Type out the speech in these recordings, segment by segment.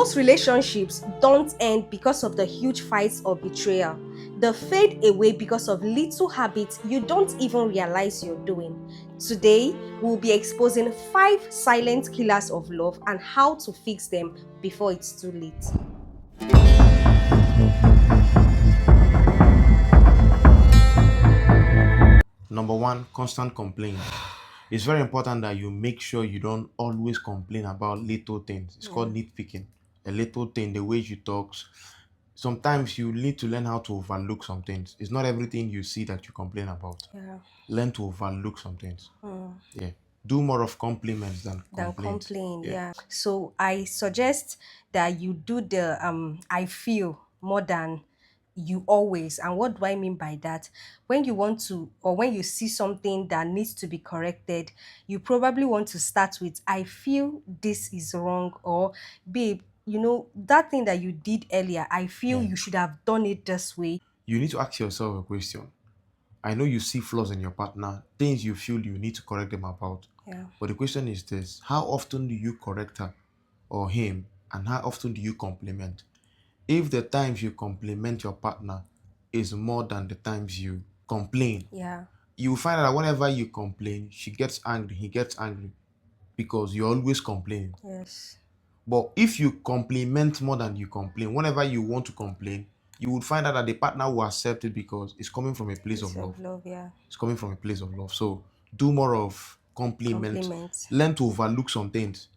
Most relationships don't end because of the huge fights or betrayal. They fade away because of little habits you don't even realize you're doing. Today, we'll be exposing 5 silent killers of love and how to fix them before it's too late. Number one, constant complaining. It's very important that you make sure you don't always complain about little things. It's called nitpicking. A little thing, the way she talks. Sometimes you need to learn how to overlook some things. It's not everything you see that you complain about. Yeah. Learn to overlook some things. Mm. Yeah. Do more of compliments than Than complaints. complain. Yeah. Yeah. So I suggest that you do the I feel more than you always. And what do I mean by that? When you want to, or when you see something that needs to be corrected, you probably want to start with I feel this is wrong, or babe, that thing that you did earlier, I feel Yeah. you should have done it this way. You need to ask yourself a question. I know you see flaws in your partner, things you feel you need to correct them about. Yeah. But the question is this: how often do you correct her or him, and how often do you compliment? If the times you compliment your partner is more than the times you complain, Yeah. you will find out that whenever you complain, she gets angry, he gets angry because you're always complaining. Yes. But if you compliment more than you complain, whenever you want to complain, you would find out that the partner will accept it because it's coming from a place Place of of love. love. Yeah. It's coming from a place of love. So do more of compliment. Compliments. Learn to overlook some things.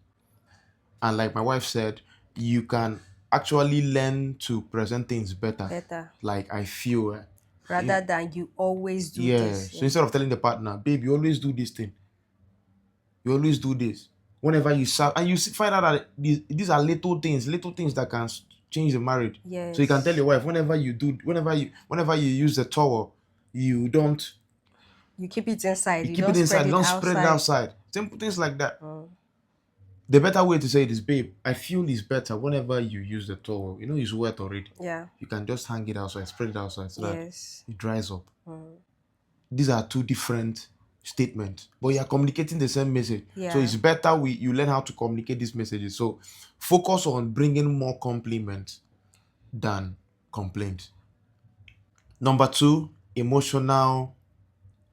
And like my wife said, you can actually learn to present things better. Better. Like I feel, Rather than you always do yeah. this. So Yeah. instead of telling the partner, babe, you always do this thing, you always do this. Whenever you serve, and find out that these are little things that can change the marriage. So you can tell Yes. your wife whenever you use the towel, you don't You keep it inside. you You keep it don't inside, spread you it don't spread it outside. outside. Simple things like that. Mm. The better way to say it is, babe, I feel it's better whenever you use the towel. It's wet already. Yeah. You can just hang it outside, spread it outside so that Yes. it dries up. Mm. These are two different statements, but you are communicating the same message. So Yeah. it's better you learn how to communicate these messages. So focus on bringing more compliments than complaints. Number two, emotional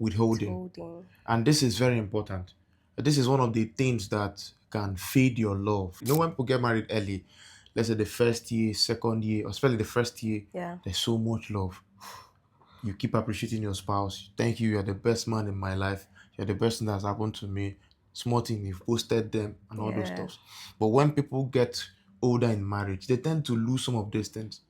withholding. Withholding. And this is very important. This is one of the things that can fade your love. When people get married early, let's say the first year, second year, or especially the first year, Yeah. there's so much love. You keep appreciating your spouse. Thank you, you're the best man in my life. You're the best thing that's happened to me. Small thing, you've posted them and all those Yeah. stuff. But when people get older in marriage, they tend to lose some of these things.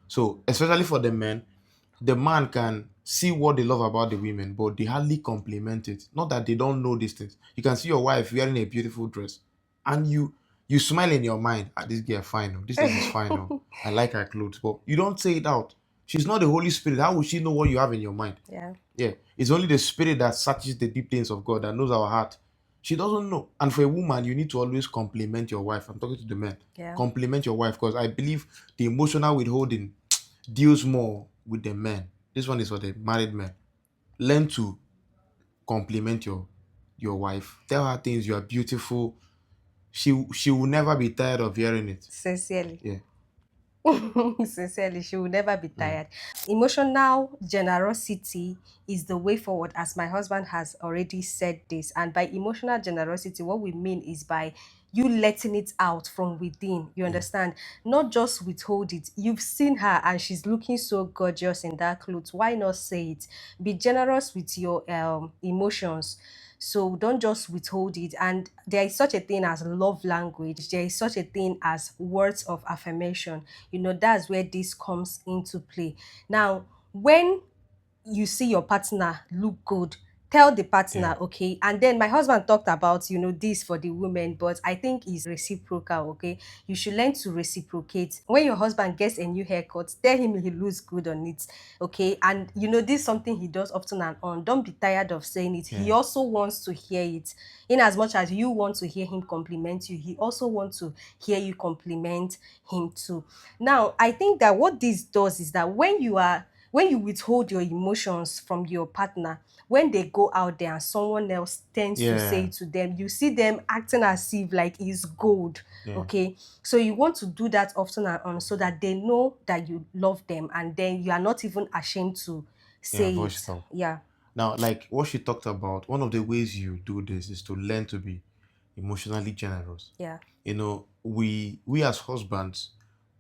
So, especially for the man can see what they love about the women, but they hardly compliment it. Not that they don't know these things. You can see your wife wearing a beautiful dress, and you smile in your mind, this girl fine, oh, this lady is fine, oh, I like her clothes, but you don't say it out. She's not the Holy Spirit. How would she know what you have in your mind? Yeah. Yeah, it's only the Spirit that searches the deep things of God, that knows our heart. She doesn't know. And for a woman, you need to always compliment your wife. I'm talking to the men. Yeah. Compliment your wife, because I believe the emotional withholding deals more with the men. This one is for the married men. Learn to compliment your wife. Tell her things. You are beautiful. She will never be tired of hearing it. Sincerely. Yeah. Sincerely, she will never be tired. Emotional generosity is the way forward, as my husband has already said this. And by emotional generosity, what we mean is by you letting it out from within. You Yeah. understand? Not just withhold it. You've seen her and she's looking so gorgeous in that clothes. Why not say it? Be generous with your emotions. So don't just withhold it. And there is such a thing as love language. There is such a thing as words of affirmation. That's where this comes into play. Now, when you see your partner look good, tell the Yeah. partner, okay? And then my husband talked about, this for the women, but I think it's reciprocal, okay? You should learn to reciprocate. When your husband gets a new haircut, tell him he looks good on it, okay? And this is something he does often and on. Don't be tired of saying it. He Yeah. also wants to hear it. In as much as you want to hear him compliment you, he also wants to hear you compliment him too. Now, I think that what this does is that when you withhold your emotions from your partner, when they go out there and someone else tends to say Yeah, it to them, you see them acting as if like it's gold. yeah, Okay, so you want to do that often and on so that they know that you love them, and then you are not even ashamed to yeah. say Voice it. it out. Yeah, Now, like what she talked about, one of the ways you do this is to learn to be emotionally generous. yeah. We as husbands,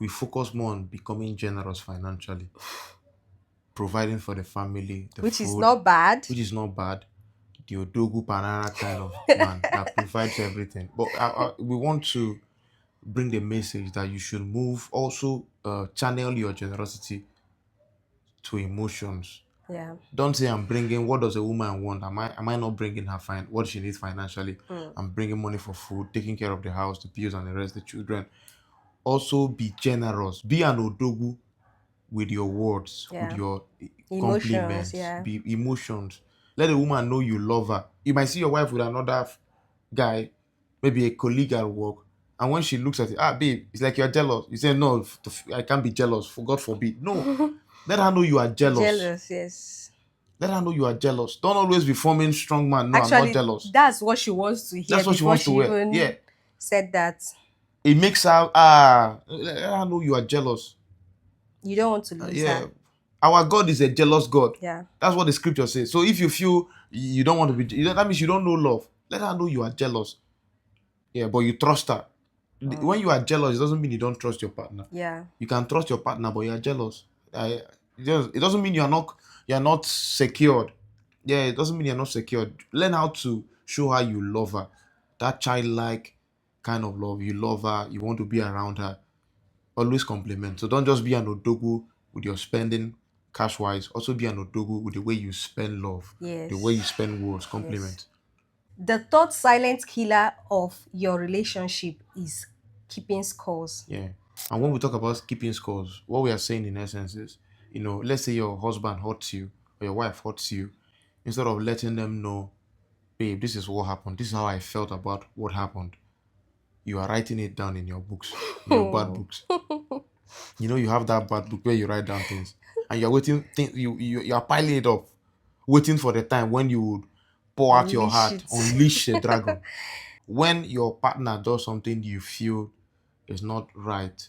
we focus more on becoming generous financially, providing for the family, the Which is food, not bad. which is not bad. The Odogu Panara kind of man that provides everything. But we want to bring the message that you should move, also channel your generosity to emotions. Yeah. Don't say I'm bringing. What does a woman want? Am I not bringing her fine what she needs financially? Mm. I'm bringing money for food, taking care of the house, the bills, and the rest, the children. Also, be generous. Be an odogu with your words, with Yeah. your Emotions. compliments, Yeah. be emotions. Let a woman know you love her. You might see your wife with another guy, maybe a colleague at work, and when she looks at it, babe, it's like you're jealous. You say, no, I can't be jealous. For God forbid. No, let her know you are jealous. Jealous. Yes. Let her know you are jealous. Don't always be forming strong man. No, I'm not Actually, jealous. that's what she wants to hear That's what she before wants to she wear. Yeah, even said that. it makes her let her know you are jealous. You don't want to lose Yeah, her. our God is a jealous God. Yeah. That's what the scripture says. So if you feel you don't want to be, that means you don't know love. Let her know you are jealous. Yeah, but you trust her. When Mm. you are jealous, it doesn't mean you don't trust your partner. Yeah. You can trust your partner, but you are jealous. It doesn't mean you're not secured. Yeah, it doesn't mean you're not secured. Learn how to show her you love her. That childlike kind of love. You love her. You want to be around her. Always compliment. So don't just be an odogu with your spending cash wise. Also be an odogu with the way you spend love, the way you Yes. spend words, Yes. compliment. The third silent killer of your relationship is keeping scores. Yeah. And when we talk about keeping scores, what we are saying in essence is, let's say your husband hurts you or your wife hurts you, instead of letting them know, babe, this is what happened, this is how I felt about what happened, you are writing it down in your books, in your bad books. You have that bad book where you write down things, and you're waiting, you are piling it up, waiting for the time when you would pour out your Unleash heart, it. unleash the dragon. When your partner does something you feel is not right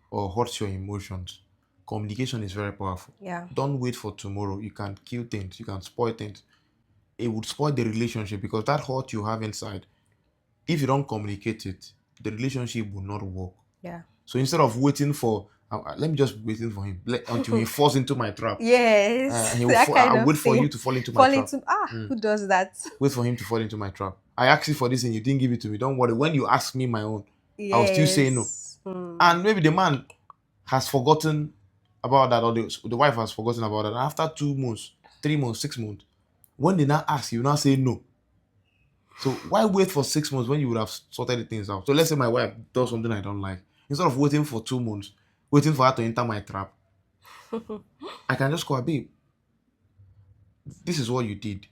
or hurts your emotions, communication is very powerful. Yeah. Don't wait for tomorrow. You can kill things, you can spoil things. It would spoil the relationship because that hurt you have inside, if you don't communicate it, the relationship will not work. Yeah. So instead of waiting for, let me just be waiting for him until he falls into my trap. Yes. That kind I'll of wait for you thing. to fall into my Fall trap. into Mm. who does that? Wait for him to fall into my trap. I asked you for this and you didn't give it to me. Don't worry. When you ask me my own, I'll still say no. Yes. Mm. And maybe the man has forgotten about that, or the wife has forgotten about that. And after 2 months, 3 months, 6 months, when they now ask, you now say no. So why wait for 6 months when you would have sorted the things out? So let's say my wife does something I don't like. Instead of waiting for 2 months, waiting for her to enter my trap, I can just call her, babe, this is what you did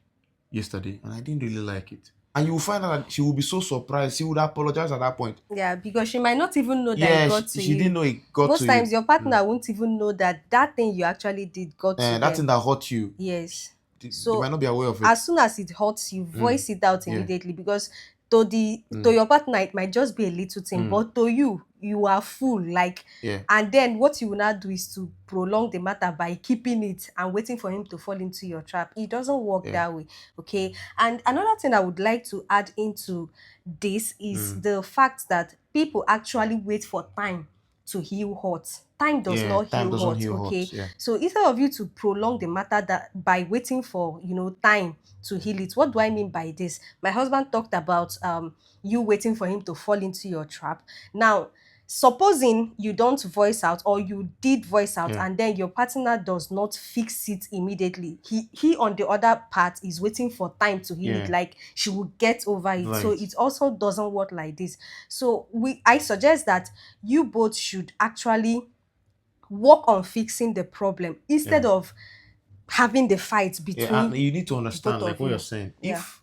yesterday, and I didn't really like it. And you will find out that she will be so surprised. She would apologize at that point. Yeah, because she might not even know that it Yeah, got she, to she didn't you. know it got Most to you. times, your partner won't even know that that thing you actually did got to And that them. thing that hurt you, Yes. they might So not be aware of it. as soon as it hurts you, Mm, voice it out yeah. immediately, because to Mm, your partner it might just be a little thing, mm, but to you, you are full. Like, yeah. and then what you will now do is to prolong the matter by keeping it and waiting for him to fall into your trap. It doesn't work Yeah. that way. Okay. And another thing I would like to add into this is Mm, the fact that people actually wait for time to heal hurt. Time does yeah. not Time heal doesn't hurt, heal okay? hurts. Yeah. So instead of you to prolong the matter that by waiting for, time to heal it, what do I mean by this? My husband talked about you waiting for him to fall into your trap. Now, supposing you don't voice out, or you did voice out Yeah. and then your partner does not fix it immediately, he on the other part is waiting for time to heal it, Yeah. like she will get over it. So Right. it also doesn't work like this. So I suggest that you both should actually work on fixing the problem Yeah. instead of having the fight Yeah. And between you need to both understand, like of what you're you. saying. Yeah. If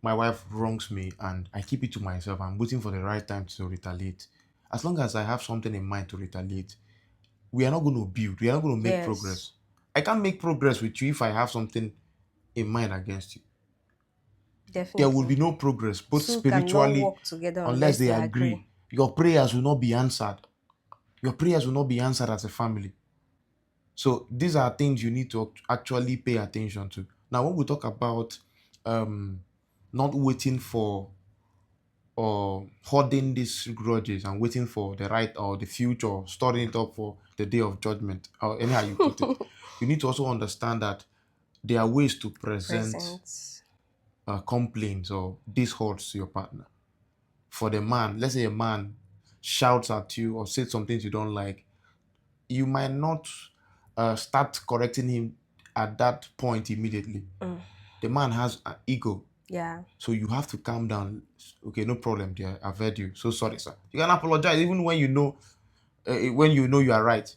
my wife wrongs me and I keep it to myself, I'm waiting for the right time to retaliate. As long as I have something in mind to retaliate, we are not going to build. We are not going to make Yes. progress. I can't make progress with you if I have something in mind against you. There will Definitely. be no progress, both Two cannot spiritually, work together unless unless they they agree. agree. Your prayers will not be answered. Your prayers will not be answered as a family. So these are things you need to actually pay attention to. Now, when we talk about um, not waiting for or hoarding these grudges and waiting for the right or the future, storing it up for the day of judgment, or anyhow you put it, you need to also understand that there are ways to present Present. complaints or these hurts to your partner. For the man, let's say a man shouts at you or says some things you don't like, you might not start correcting him at that point immediately. Mm. The man has an ego, Yeah. so you have to calm down. Okay, no problem, dear. I've heard you. So sorry, sir. You can apologize even when you know you are right.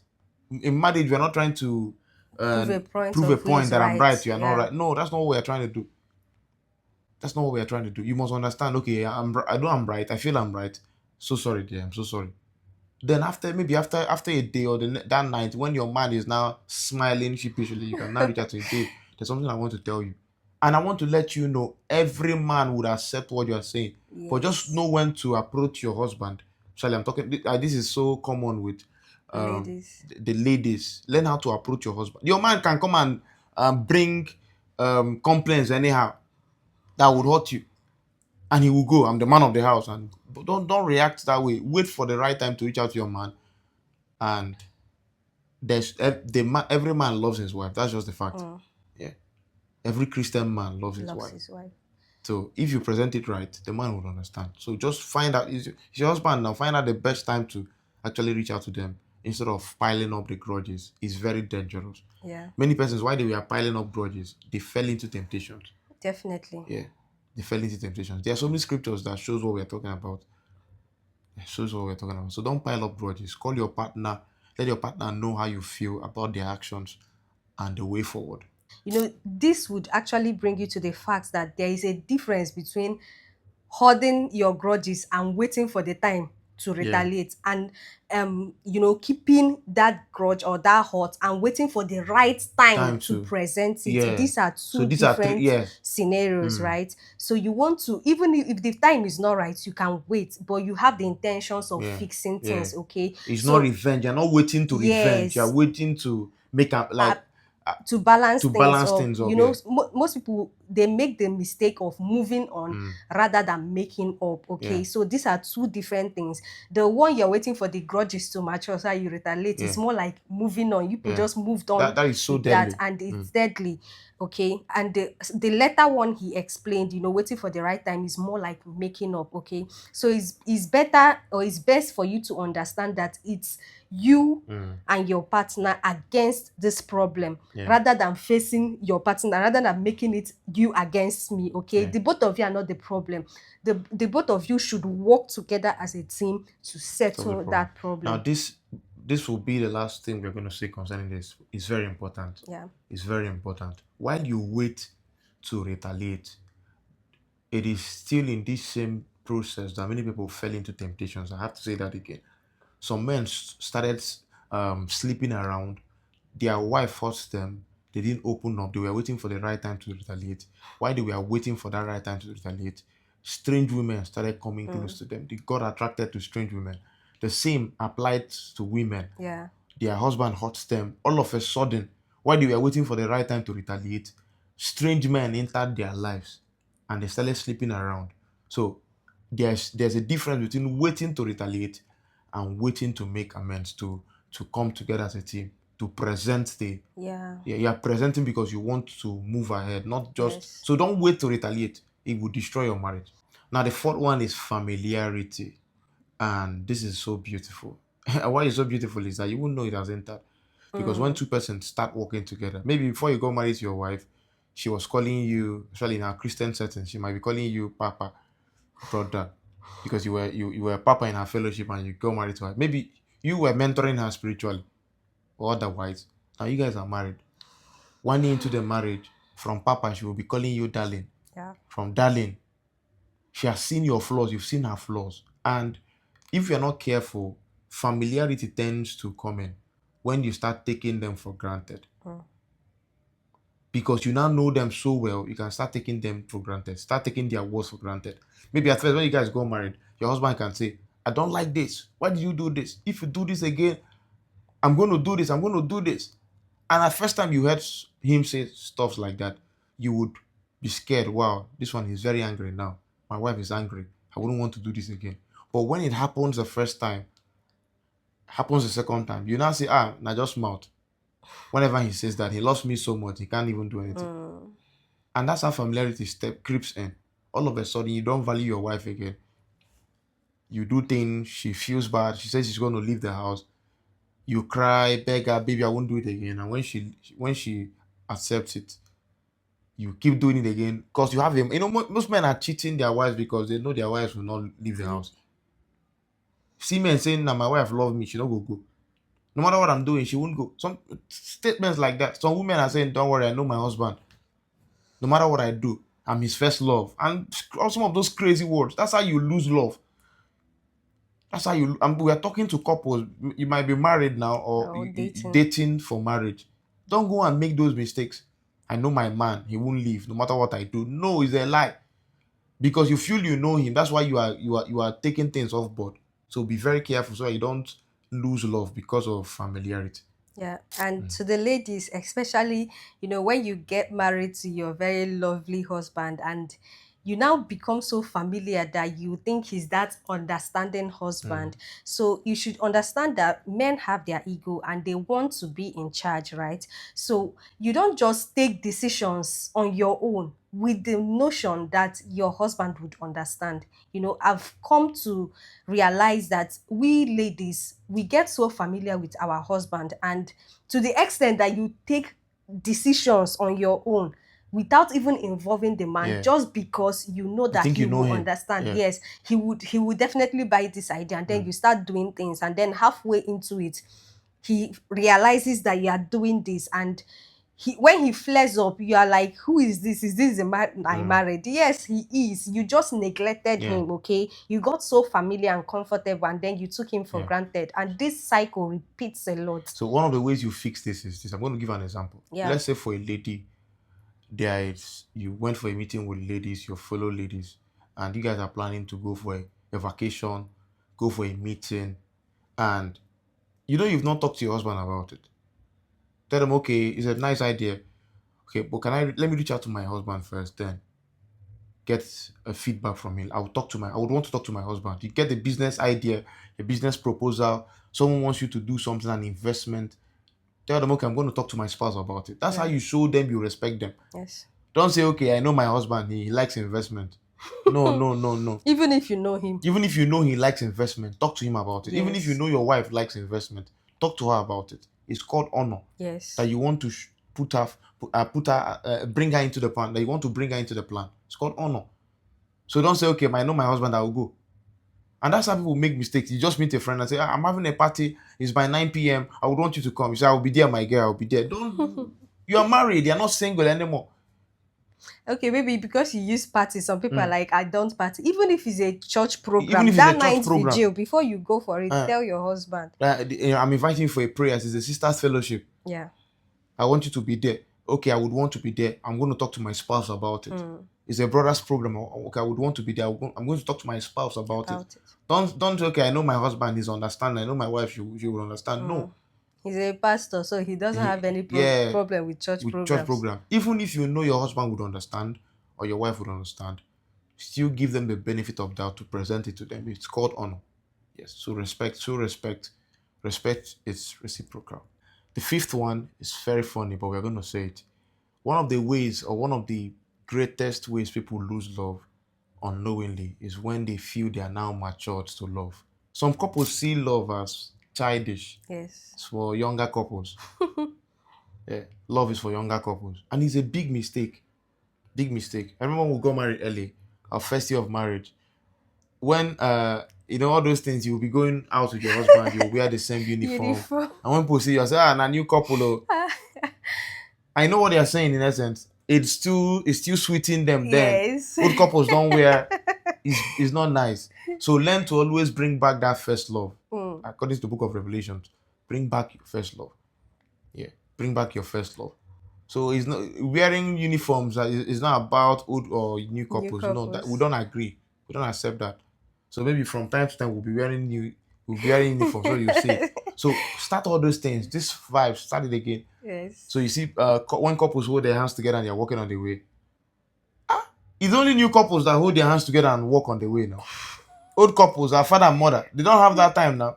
In marriage, we're not trying to uh, Prove a point prove a of who point is that I'm right. right, you are not Yeah. right. No, that's not what we're trying to do. That's not what we're trying to do. You must understand. Okay, I know I'm right. I feel I'm right. So sorry, dear. I'm so sorry. Then after a day or that night, when your man is now smiling sheepishly, you can now reach out to him, babe. There's something I want to tell you, and I want to let you know every man would accept what you are saying, but just Yes. know when to approach your husband. Sorry, I'm talking. This is so common with Ladies. the ladies. Learn how to approach your husband. Your man can come and bring complaints anyhow that would hurt you, and he will go. I'm the man of the house, and but don't react that way. Wait for the right time to reach out to your man. And every man loves his wife. That's just the fact. Mm. Yeah, every Christian man loves his Loves wife. his wife. So if you present it right, the man will understand. So just find out, is your husband now, find out the best time to actually reach out to them instead of piling up the grudges. It's very dangerous. Yeah. Many persons, why they were piling up grudges, they fell into temptations. Definitely. Yeah, they fell into temptations. There are so many scriptures that shows what we're talking about. It shows what we're talking about. So don't pile up grudges. Call your partner. Let your partner know how you feel about their actions and the way forward. This would actually bring you to the fact that there is a difference between holding your grudges and waiting for the time to Yeah, retaliate, and keeping that grudge or that hurt and waiting for the right time time to to present it. yeah. These are So two these are three. different Yes. scenarios, Mm, right? So you want to, even if the time is not right, you can wait, but you have the intentions of yeah, fixing yeah. things, okay? It's not So revenge. You're not waiting to revenge. You're yes, waiting to make up uh, like uh, to balance to things balance up. things up. Yeah. Most people, they make the mistake of moving on Mm, rather than making up. yeah. Okay, so these are two different things. The one you're waiting for the grudges to mature so you retaliate is Yeah. more like moving on. You people Yeah. just moved on That is so with that, deadly. and Mm, it's deadly. Okay, and the latter one he explained, waiting for the right time is more like making up. Okay, so it's better, or it's best for you to understand that it's you mm, and your partner against this problem, yeah. rather than facing your partner, rather than making it you against me. Okay, Yeah. the both of you are not the problem. The both of you should work together as a team to Solve the settle problem. that Now problem. this will be the last thing we're going to say concerning this. It's very important. Yeah. It's very important. While you wait to retaliate, it is still in this same process that many people fell into temptations. I have to say that again. Some men started sleeping around. Their wife forced them. They didn't open up. They were waiting for the right time to retaliate. While they were waiting for that right time to retaliate, strange women started coming Mm. close to them. They got attracted to strange women. The same applied to women. Yeah. Their husband hurts them. All of a sudden, while they were waiting for the right time to retaliate, strange men entered their lives and they started sleeping around. So there's a difference between waiting to retaliate and waiting to make amends, to come together as a team, to present the Yeah. yeah, you are presenting because you want to move ahead, not just Yes. so don't wait to retaliate. It will destroy your marriage. Now the fourth one is familiarity. And this is so beautiful. Why it's so beautiful is that you won't know it has entered. Because when Mm. two persons start working together, maybe before you got married to your wife, she was calling you, especially in a Christian setting, she might be calling you Papa, brother, because you were Papa in her fellowship and you got married to her. Maybe you were mentoring her spiritually or otherwise. Now you guys are married. 1 year into the marriage, from Papa, she will be calling you darling. Yeah. From darling, she has seen your flaws, you've seen her flaws. And if you're not careful, familiarity tends to come in when you start taking them for granted. Mm. because you now know them so well, you can start taking them for granted, start taking their words for granted. Maybe at first, when you guys got married, your husband can say, I don't like this. Why did you do this? If you do this again, I'm going to do this. I'm going to do this. And at first time you heard him say stuff like that, you would be scared. Wow, this one is very angry now. My wife is angry. I wouldn't want to do this again. But when it happens the first time, happens the second time, you now say, now just mouth. Whenever he says that, he loves me so much, he can't even do anything. And that's how familiarity step creeps in. All of a sudden, you don't value your wife again. You do things, she feels bad. She says she's going to leave the house. You cry, beg her, baby, I won't do it again. And when she accepts it, you keep doing it again because you have him. Most men are cheating their wives because they know their wives will not leave the house. See men saying, "Now my wife love me, she don't go. No matter what I'm doing, she won't go." Some statements like that. Some women are saying, "Don't worry, I know my husband. No matter what I do, I'm his first love." And some of those crazy words. That's how you lose love. That's how you. And we are talking to couples. You might be married now or Or dating. dating for marriage. Don't go and make those mistakes. I know my man. He won't leave no matter what I do. No, it's a lie. Because you feel you know him. That's why you are taking things off board. So be very careful so you don't lose love because of familiarity. Yeah, and to the ladies, especially, when you get married to your very lovely husband and you now become so familiar that you think he's that understanding husband. So you should understand that men have their ego and they want to be in charge, right? So you don't just take decisions on your own with the notion that your husband would understand. I've come to realize that we ladies, we get so familiar with our husband, and to the extent that you take decisions on your own without even involving the man, Yeah. just because you know You that think he you know will him. understand. Yeah. Yes, he would definitely buy this idea, and then you start doing things, and then halfway into it he realizes that you are doing this, and when he flares up, you are like, who is this? Is this the man I married? Yes, he is. You just neglected Yeah. him, okay? You got so familiar and comfortable, and then you took him for Yeah. granted, and this cycle repeats a lot. So one of the ways you fix this is this. I'm going to give an example. Yeah. Let's say for a lady, you went for a meeting with ladies, your fellow ladies, and you guys are planning to go for a vacation, go for a meeting, and you've not talked to your husband about it. Tell them, okay, it's a nice idea. Okay, but let me reach out to my husband first, then get a feedback from him. I would want to talk to my husband. You get a business idea, a business proposal, someone wants you to do something, an investment. Tell them, okay, I'm going to talk to my spouse about it. That's how Yeah. you show them you respect them. Yes. Don't say, okay, I know my husband, he likes investment. No, no, no, no. Even if you know him. Even if you know he likes investment, talk to him about it. Even if you Yes. know your wife likes investment, talk to her about it. It's called honor. Yes. That you want to bring her into the plan. That you want to bring her into the plan. It's called honor. So don't say, okay, I know my husband, I will go. And that's how people make mistakes. You just meet a friend and say, I'm having a party. It's by 9 p.m. I would want you to come. You say, I will be there, my girl. I'll be there. Don't. You are married. You're not single anymore. Okay, maybe because you use party, some people are Mm. like, I don't party. Even if it's a church Even program, if it's a that church night program, vigil, before you go for it, uh, tell your husband. I'm inviting you for a prayer. It's a sisters fellowship. Yeah. I want you to be there. Okay, I would want to be there. I'm going to talk to my spouse about it. It's a brother's program. Okay, I would want to be there. I'm going to talk to my spouse about it. About it. Don't say, okay, I know my husband is understanding. I know my wife, she will understand. No. He's a pastor, so he doesn't have any Yeah, problem with church with church programs. program. Even if you know your husband would understand or your wife would understand, still give them the benefit of doubt to present it to them. It's called honor. Yes. So respect is reciprocal. The fifth one is very funny, but we're going to say it. One of the ways, or one of the greatest ways people lose love unknowingly, is when they feel they are now matured to love. Some couples see love as childish. Yes. It's for younger couples. Yeah, love is for younger couples, and it's a big mistake. Big mistake. I remember when we got married early, our first year of marriage. When all those things, you'll be going out with your husband, you'll wear the same uniform, Uniform. and when people see you say, a new couple. Oh, I know what they are saying in essence. It's still sweeting them. Then Yes. old couples don't wear. It's not nice. So learn to always bring back that first love. According to the book of Revelations, bring back your first love. Yeah, bring back your first love. So it's not wearing uniforms. It's not about old or new New couples. No, that we couples. don't agree. We don't accept that. So maybe from time to time we'll be wearing uniforms. So you see it. So start all those things. This vibe, start it again. So you Yes. see, when couples hold their hands together and they're walking on the way, it's only new couples that hold their hands together and walk on the way now. Old couples, our father and mother, they don't have that time now.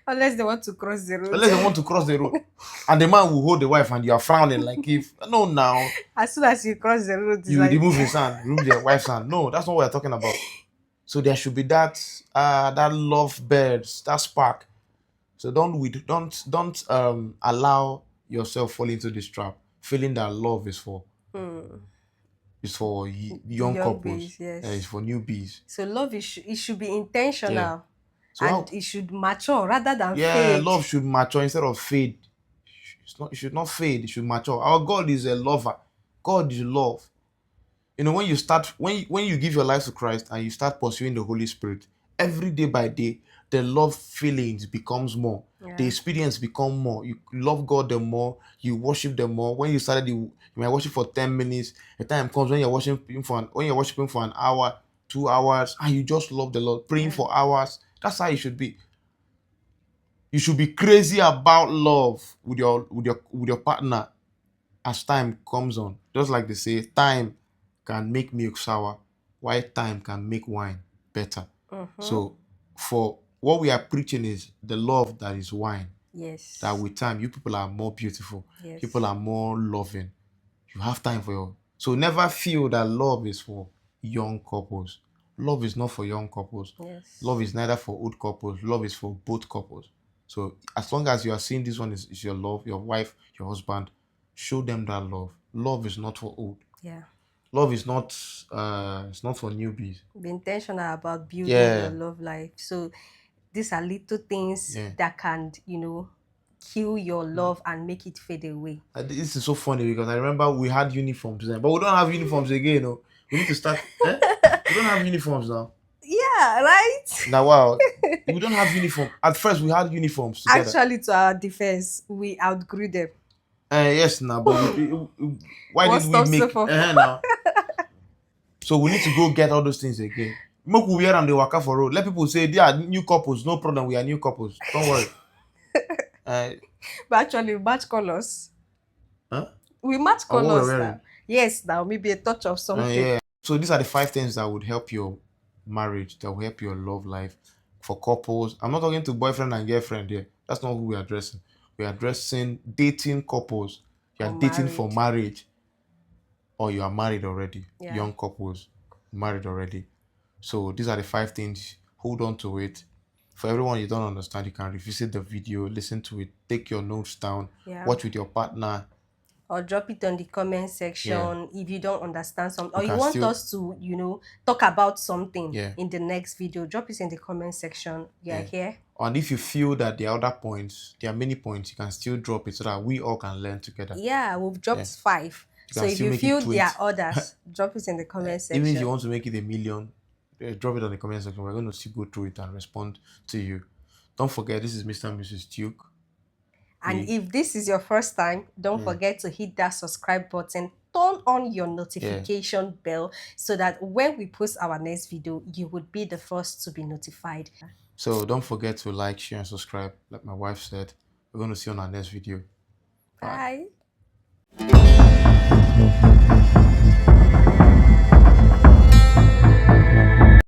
Unless they want to cross the road. Unless they want to cross the road. And the man will hold the wife and you are frowning like if no now. As soon as you cross the road, it's You like remove his hand, remove the wife's hand. No, that's not what we're talking about. So there should be that love birds, that spark. So don't allow yourself fall into this trap, feeling that love is for young young couples, bees, it's yes. for newbies. So love is it should be Yeah. intentional So and how it should mature rather than yeah, fade. love should mature instead of fade. It should not fade, it should mature. Our God is a lover. God is love. When you start when you give your life to Christ and you start pursuing the Holy Spirit, every day by day, the love feelings becomes more. The Yeah. experience become more. You love God the more, you worship the more. When you started, you might worship for 10 minutes. The time comes when you're worshiping for an hour, 2 hours, and you just love the Lord, praying Yeah. for hours. That's how you should be. You should be crazy about love with your partner as time comes on. Just like they say, time can make milk sour, while time can make wine better. Mm-hmm. So, for what we are preaching is the love that is wine. That Yes. with time, you people are more beautiful, people Yes. are more loving. You have time for your. So, never feel that love is for young couples. Love is not for young couples. Love Yes. is neither for old couples. Love is for both couples. So as long as you are seeing this one is your love, your wife, your husband, show them that love. Love is not for old. Yeah. Love is not it's not for newbies. Be intentional about building your Yeah, love life. So these are little things yeah. that can, kill your love and make it fade away. This is so funny because I remember we had uniforms then, but we don't have uniforms again. No, we need to start. We don't have uniforms now. Yeah, right? Now, wow, we don't have uniform. At first, we had uniforms together. Actually, to our defense, we outgrew them. Yes, now, but why What did we stops so make for now? So we need to go get all those things again. Make we wear and they waka for road. Let people say they are new couples. No problem. We are new couples. Don't worry. Uh, but actually we match colors. huh? We match Or what we're colors now. wearing. Yes, now maybe a touch of something. Yeah. So these are the 5 things that would help your marriage, that will help your love life. For couples, I'm not talking to boyfriend and girlfriend here. That's not who we're addressing. We're addressing dating couples. You are Or dating for married. marriage, or you are married already. Yeah. Young couples, married already. So these are the 5 things. Hold on to it. For everyone you don't understand, you can revisit the video, listen to it, take your notes down, Yeah. watch with your partner. Or drop it on the comment Yeah, section if you don't understand something we or you can want still. us to, talk about something Yeah, in the next video. Drop it in the comment section. We are yeah. here. And if you feel that there are other points, there are many points, you can still drop it so that we all can learn together. Yeah, we've dropped Yeah, 5. you So can if still you make it feel there are 20. others, drop it in the comment Even if you section. want to make it a million, drop it on the comment section. We're going to still go through it and respond to you. Don't forget, this is Mr. and Mrs. Duke. And We, if this is your first time, don't yeah, forget to hit that subscribe button, turn on your yeah. notification bell so that when we post our next video, you would be the first to be notified. So don't forget to like, share, and subscribe. Like my wife said, we're going to see you on our next video. Bye. Bye.